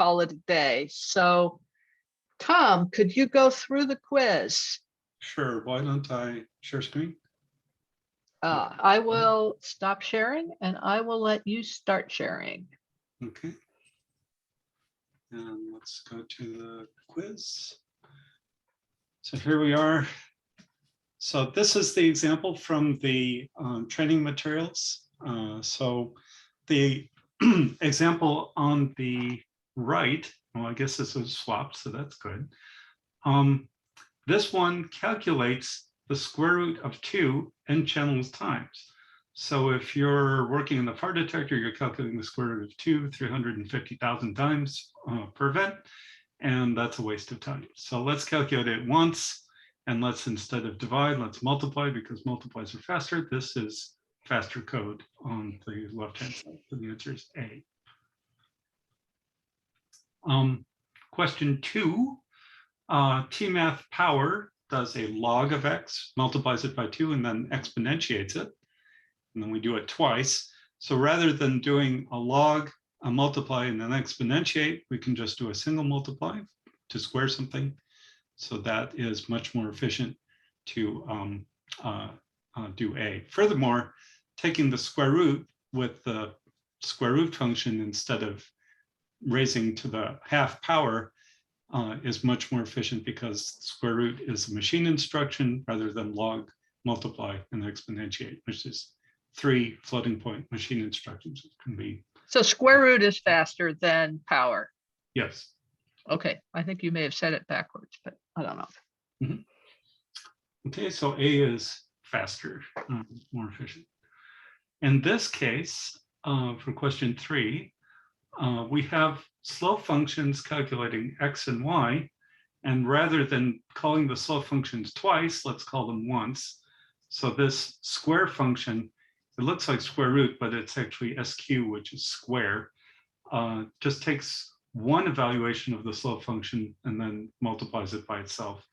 call it a day. So Tom, could you go through the quiz? Sure, why don't I share screen? I will stop sharing and I will let you start sharing. Okay. And let's go to the quiz. So here we are. So this is the example from the training materials. So the example on the right, well, I guess this is swapped, so that's good. This one calculates the square root of 2 n channels times. So if you're working in the FAR detector, you're calculating the square root of 2 350,000 times per event, and that's a waste of time. So let's calculate it once, and let's, instead of divide, let's multiply, because multiplies are faster. This is faster code on the left-hand side. So the answer is A. Question 2, TMath power does a log of x, multiplies it by 2, and then exponentiates it. And then we do it twice. So rather than doing a log, a multiply, and then exponentiate, we can just do a single multiply to square something. So that is much more efficient to do A. Furthermore, taking the square root with the square root function instead of raising to the half power is much more efficient, because square root is a machine instruction rather than log, multiply, and exponentiate, which is 3 floating point machine instructions. It can be. So square root is faster than power. Yes. Okay, I think you may have said it backwards, but I don't know. Mm-hmm. Okay, so A is faster, more efficient. In this case, for question 3, we have slope functions calculating x and y, and rather than calling the slope functions twice, let's call them once. So this square function, it looks like square root, but it's actually SQ, which is square, just takes one evaluation of the slope function and then multiplies it by itself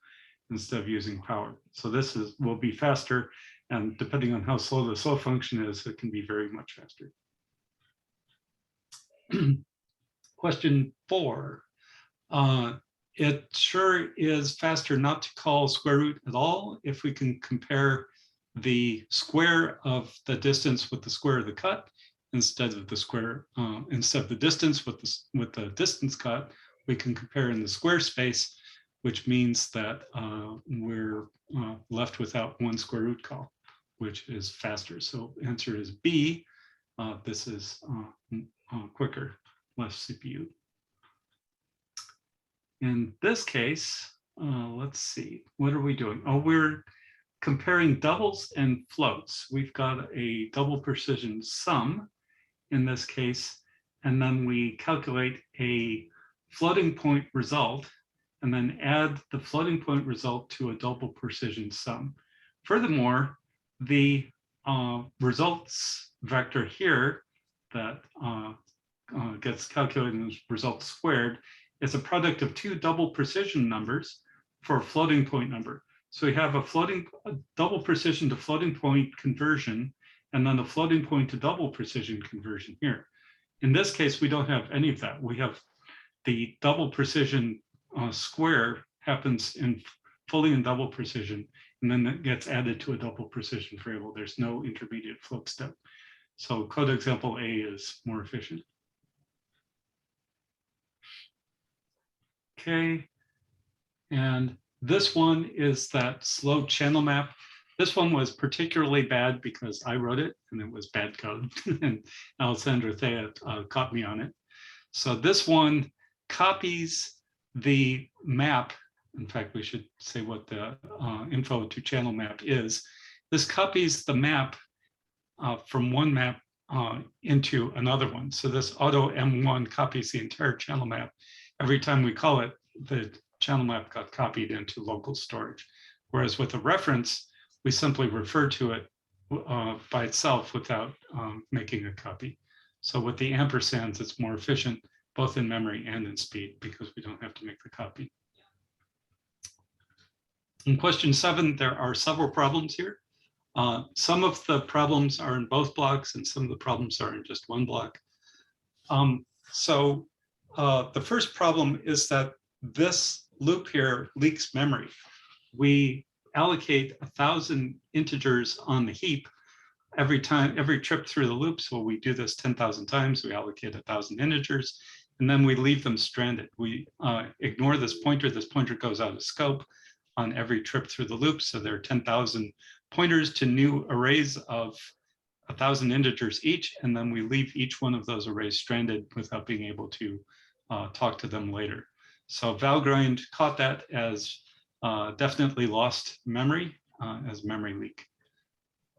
instead of using power. So this will be faster, and depending on how slow the slope function is, it can be very much faster. Question 4. It sure is faster not to call square root at all if we can compare the square of the distance with the square of the cut instead of the square, instead of the distance with the distance cut. We can compare in the square space, which means that we're left without one square root call, which is faster. So answer is B. This is quicker, less CPU. In this case, let's see, what are we doing? Oh, we're comparing doubles and floats. We've got a double precision sum in this case, and then we calculate a floating point result and then add the floating point result to a double precision sum. Furthermore, the results vector here that gets calculated as result squared is a product of 2 double precision numbers for a floating point number. So we have a double precision to floating point conversion, and then a floating point to double precision conversion here. In this case, we don't have any of that. We have the double precision square happens fully in double precision, and then it gets added to a double precision variable. There's no intermediate float step. So code example A is more efficient. Okay, and this one is that slow channel map. This one was particularly bad because I wrote it and it was bad code, and Alessandra Thea caught me on it. So this one copies the map. In fact, we should say what the info to channel map is. This copies the map from one map into another one. So this auto M1 copies the entire channel map. Every time we call it, the channel map got copied into local storage. Whereas with a reference, we simply refer to it by itself without making a copy. So with the ampersands, it's more efficient, both in memory and in speed, because we don't have to make the copy. In question 7, there are several problems here. Some of the problems are in both blocks, and some of the problems are in just one block. the first problem is that this loop here leaks memory. We allocate 1,000 integers on the heap every trip through the loop. So we do this 10,000 times. We allocate 1,000 integers, and then we leave them stranded. We ignore this pointer. This pointer goes out of scope on every trip through the loop. So there are 10,000 pointers to new arrays of 1,000 integers each, and then we leave each one of those arrays stranded without being able to talk to them later. So Valgrind caught that as definitely lost memory as memory leak.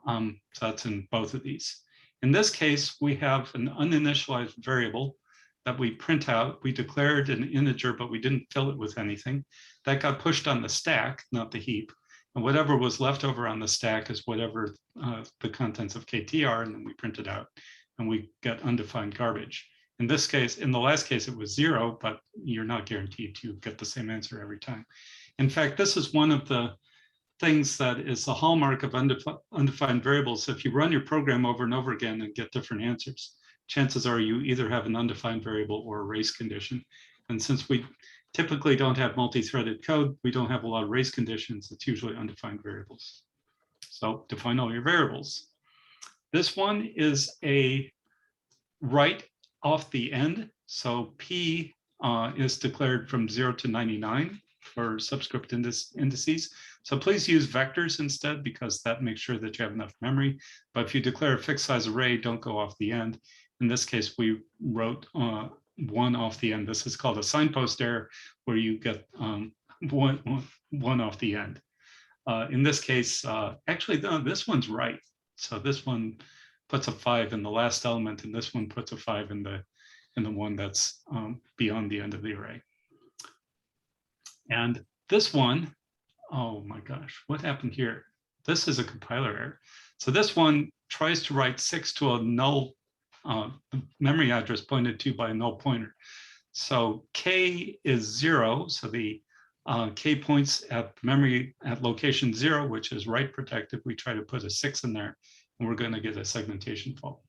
So that's in both of these. In this case, we have an uninitialized variable that we print out. We declared an integer, but we didn't fill it with anything. That got pushed on the stack, not the heap. And whatever was left over on the stack is whatever the contents of KT are, and then we print it out, and we get undefined garbage. In this case, in the last case, it was 0, but you're not guaranteed to get the same answer every time. In fact, this is one of the things that is the hallmark of undefined variables. If you run your program over and over again and get different answers, chances are you either have an undefined variable or a race condition. And since we typically don't have multi-threaded code, we don't have a lot of race conditions. It's usually undefined variables. So define all your variables. This one is a write off the end. So P is declared from 0 to 99 for subscript indices. So please use vectors instead, because that makes sure that you have enough memory. But if you declare a fixed size array, don't go off the end. In this case, we wrote 1 off the end. This is called a signpost error, where you get one off the end. In this case, actually, no, this one's right. So this one puts a 5 in the last element, and this one puts a 5 in the one that's beyond the end of the array. And this one, oh my gosh, what happened here? This is a compiler error. So this one tries to write 6 to a null memory address pointed to by a null pointer. So K is 0, so the K points at memory at location 0, which is write protected. We try to put a 6 in there, and we're going to get a segmentation fault.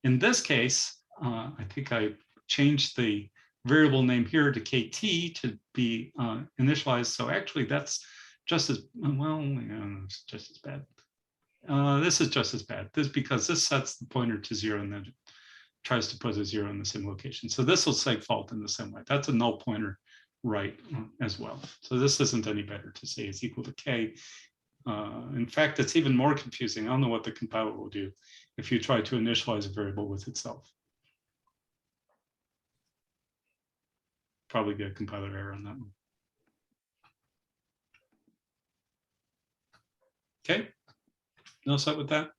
In this case, I think I changed the variable name here to KT to be initialized. So actually, that's just as well. It's just as bad. This is just as bad. This because this sets the pointer to 0 and then tries to put a 0 in the same location. So this will seg fault in the same way. That's a null pointer right as well. So this isn't any better to say is equal to K. In fact, it's even more confusing. I don't know what the compiler will do if you try to initialize a variable with itself. Probably get a compiler error on that one. Okay, no set with that.